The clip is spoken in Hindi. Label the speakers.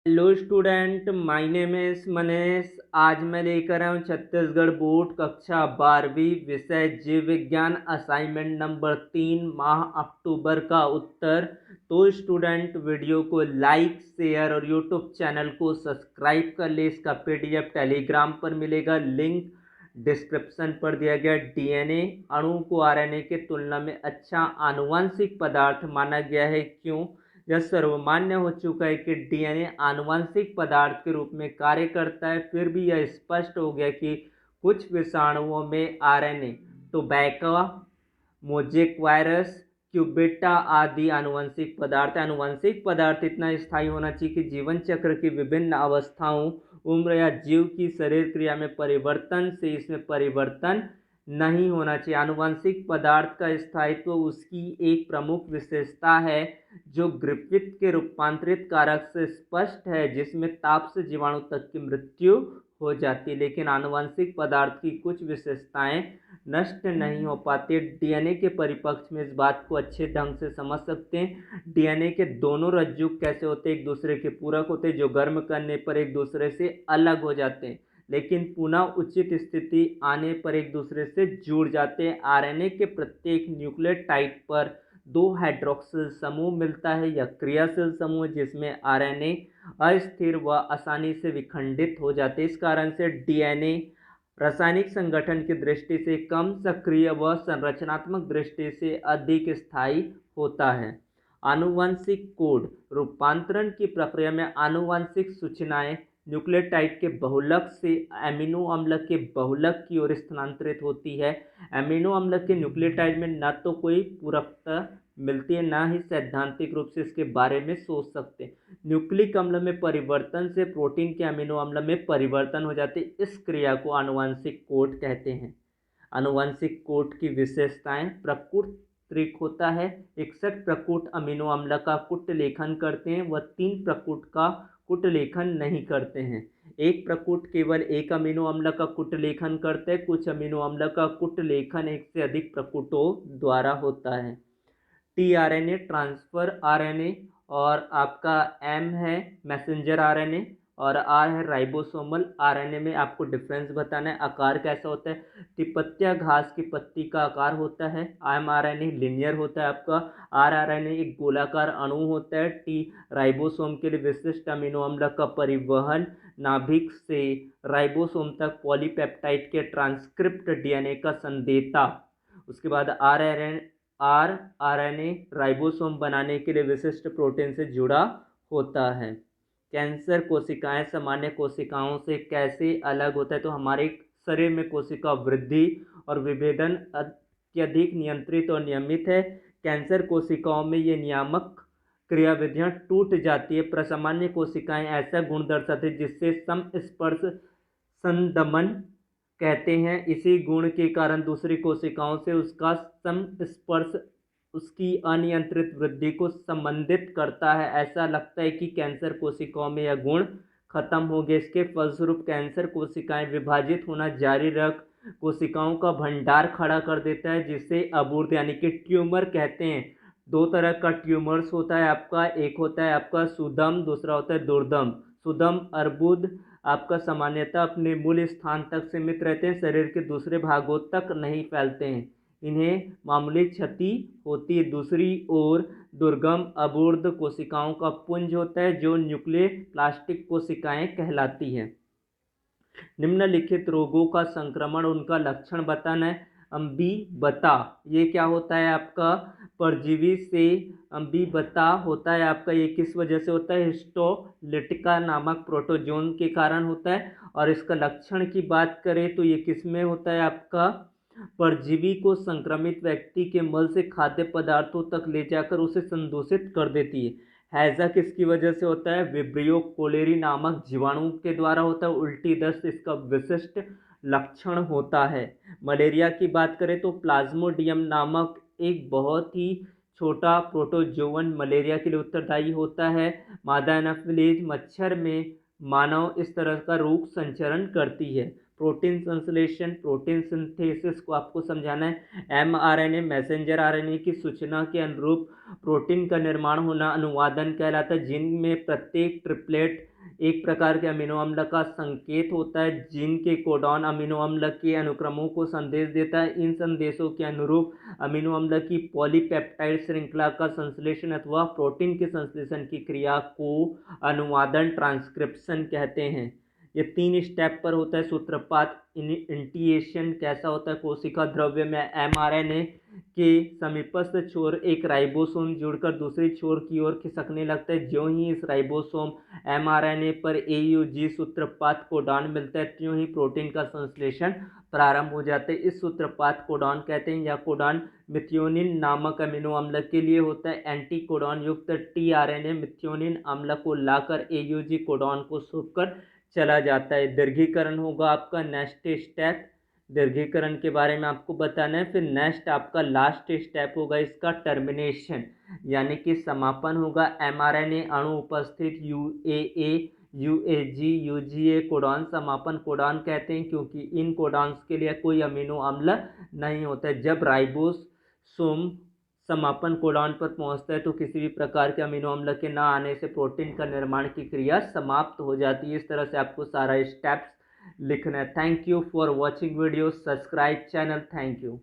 Speaker 1: Hello student, my name is Manish. आज मैं लेकर आया हूँ छत्तीसगढ़ बोर्ड कक्षा 12वीं विषय जीव विज्ञान असाइनमेंट नंबर 3 माह अक्टूबर का उत्तर। तो स्टूडेंट वीडियो को लाइक शेयर और यूट्यूब चैनल को सब्सक्राइब कर ले। इसका पीडीएफ टेलीग्राम पर मिलेगा, लिंक डिस्क्रिप्शन पर दिया गया। डीएनए अणु को आरएनए के तुलना में अच्छा आनुवंशिक पदार्थ माना गया है। क्यों? यह सर्वमान्य हो चुका है कि डीएनए आनुवंशिक पदार्थ के रूप में कार्य करता है। फिर भी यह स्पष्ट हो गया कि कुछ विषाणुओं में आरएनए, टोबैको, मोजेक वायरस, क्यूबेटा आदि आनुवंशिक पदार्थ। आनुवंशिक पदार्थ इतना स्थायी होना चाहिए कि जीवन चक्र की विभिन्न अवस्थाओं, उम्र या जीव की शरीर क्रिया में परिवर्तन से इसमें परिवर्तन नहीं होना चाहिए। आनुवंशिक पदार्थ का स्थायित्व उसकी एक प्रमुख विशेषता है जो ग्रिफिथ के रूपांतरित कारक से स्पष्ट है, जिसमें ताप से जीवाणु तक की मृत्यु हो जाती है। लेकिन आनुवंशिक पदार्थ की कुछ विशेषताएं नष्ट नहीं हो पाती। डीएनए के परिपक्ष में इस बात को अच्छे ढंग से समझ सकते हैं। डीएनए के दोनों रज्जु कैसे होते हैं? एक दूसरे के पूरक होते हैं, जो गर्म करने पर एक दूसरे से अलग हो जाते हैं, लेकिन पुनः उचित स्थिति आने पर एक दूसरे से जुड़ जाते हैं। आरएनए के प्रत्येक न्यूक्लियोटाइड पर दो हाइड्रोक्सिल समूह मिलता है या क्रियाशील समूह, जिसमें आरएनए अस्थिर व आसानी से विखंडित हो जाते हैं। इस कारण से डीएनए रासायनिक संगठन की दृष्टि से कम सक्रिय व संरचनात्मक दृष्टि से अधिक स्थायी होता है। आनुवंशिक कोड रूपांतरण की प्रक्रिया में आनुवंशिक सूचनाएं न्यूक्लियोटाइड के बहुलक से एमिनो अम्ल के बहुलक की ओर स्थानांतरित होती है। एमिनो अम्ल के न्यूक्लियोटाइड में न तो कोई पूरकता मिलती है, न ही सैद्धांतिक रूप से इसके बारे में सोच सकते। न्यूक्लिक अम्ल में परिवर्तन से प्रोटीन के अमीनो अम्ल में परिवर्तन हो जाते। इस क्रिया को आनुवंशिक कोड कहते हैं। आनुवंशिक कोड की विशेषताएं: प्रकुट त्रिक होता है। 61 प्रकुट अमीनो अम्ल का कुट लेखन करते हैं, व 3 प्रकुट का कुट लेखन नहीं करते हैं। एक प्रकुट केवल एक अमीनो अम्ल का कुट लेखन करते हैं। कुछ अमीनो अम्ल का कुट लेखन एक से अधिक प्रकुटों द्वारा होता है। टीआरएनए ट्रांसफर आरएनए, और आपका एम है मैसेंजर आरएनए, और आर है राइबोसोमल आरएनए। में आपको डिफरेंस बताना है। आकार कैसा होता है? तिपत्तिया घास की पत्ती का आकार होता है। एम आरएनए लीनियर होता है आपका। आर आरएनए एक गोलाकार अणु होता है। टी राइबोसोम के लिए विशिष्ट अमीनो अम्ल का परिवहन नाभिक से राइबोसोम तक पॉलीपेप्टाइड के ट्रांसक्रिप्ट डीएनए का संदेता। उसके बाद आर आरएनए राइबोसोम बनाने के लिए विशिष्ट प्रोटीन से जुड़ा होता है। कैंसर कोशिकाएं सामान्य कोशिकाओं से कैसे अलग होता है? तो हमारे शरीर में कोशिका वृद्धि और विभेदन अत्यधिक नियंत्रित और नियमित है। कैंसर कोशिकाओं में ये नियामक क्रियाविधियां टूट जाती है। प्रसामान्य कोशिकाएं ऐसा गुण दर्शाती है जिससे समस्पर्श संदमन कहते हैं। इसी गुण के कारण दूसरी कोशिकाओं से उसका संस्पर्श उसकी अनियंत्रित वृद्धि को संबंधित करता है। ऐसा लगता है कि कैंसर कोशिकाओं में यह गुण खत्म हो गया। इसके फलस्वरूप कैंसर कोशिकाएं विभाजित होना जारी रख कोशिकाओं का भंडार खड़ा कर देता है, जिसे अबूर्त यानी कि ट्यूमर कहते हैं। दो तरह का ट्यूमर्स होता है आपका, एक होता है आपका सुदम, दूसरा होता है दुर्दम। सुदम अर्बुद आपका सामान्यतः अपने मूल स्थान तक सीमित रहते हैं, शरीर के दूसरे भागों तक नहीं फैलते हैं, इन्हें मामूली क्षति होती है। दूसरी ओर दुर्गम अबूर्त कोशिकाओं का पुंज होता है, जो न्यूक्लियर प्लास्टिक कोशिकाएं कहलाती है। निम्नलिखित रोगों का संक्रमण, उनका लक्षण बताना है। अम्बीबता, ये क्या होता है आपका? परजीवी से अम्बीबता होता है आपका। ये किस वजह से होता है? हिस्टोलिटिका नामक प्रोटोजोन के कारण होता है। और इसका लक्षण की बात करें तो ये किस में होता है आपका? परजीवी को संक्रमित व्यक्ति के मल से खाद्य पदार्थों तक ले जाकर उसे संदूषित कर देती है। हैजा किसकी वजह से होता है? विब्रियो कोलेरी नामक जीवाणु के द्वारा होता है। उल्टी दस्त इसका विशिष्ट लक्षण होता है। मलेरिया की बात करें तो प्लाज्मोडियम नामक एक बहुत ही छोटा प्रोटोजोवन मलेरिया के लिए उत्तरदायी होता है। मादा एनाफिलीज मच्छर में मानव इस तरह का रोग संचरण करती है। प्रोटीन संश्लेषण, प्रोटीन सिंथेसिस को आपको समझाना है। एमआरएनए मैसेंजर आरएनए की सूचना के अनुरूप प्रोटीन का निर्माण होना अनुवादन कहलाता है, जिनमें प्रत्येक ट्रिपलेट एक प्रकार के अमीनो अम्ल का संकेत होता है। जीन के कोडॉन अमीनो अम्ल के अनुक्रमों को संदेश देता है। इन संदेशों के अनुरूप अमीनो अम्ल की पॉलीपेप्टाइड श्रृंखला का संश्लेषण अथवा प्रोटीन के संश्लेषण की क्रिया को अनुवादन ट्रांसक्रिप्शन कहते हैं। ये 3 स्टेप पर होता है सूत्रपात। इनिशिएशन कैसा होता है? कोशिका द्रव्य में एमआरएनए के समीपस्थ छोर एक राइबोसोम जुड़कर दूसरी छोर की ओर खिसकने लगता है। ज्यों ही इस राइबोसोम एमआरएनए पर एयूजी सूत्रपात कोडॉन मिलता है, त्यों ही प्रोटीन का संश्लेषण प्रारंभ हो जाता है। इस सूत्रपात कोडॉन कहते हैं। यह कोडॉन मिथियोनिन नामक अमीनो अम्ल के लिए होता है। एंटी कोडॉन युक्त टीआरएनए मिथियोनिन अम्ल को लाकर एयूजी कोडॉन को सौंपकर चला जाता है। दीर्घीकरण होगा आपका नेक्स्ट स्टेप। दीर्घीकरण के बारे में आपको बताना है। फिर नेक्स्ट आपका लास्ट स्टेप होगा इसका टर्मिनेशन, यानी कि समापन होगा। एमआरएनए अणु उपस्थित यूएए, यूएजी, यूजीए कोडॉन समापन कोडॉन कहते हैं, क्योंकि इन कोडॉन्स के लिए कोई अमीनो अम्ल नहीं होता है। जब राइबोसोम समापन कोडॉन पर पहुंचता है तो किसी भी प्रकार के अमीनो अम्ल के ना आने से प्रोटीन का निर्माण की क्रिया समाप्त हो जाती है। इस तरह से आपको सारा स्टेप्स लिखना है। Thank you for watching video. Subscribe channel. Thank you.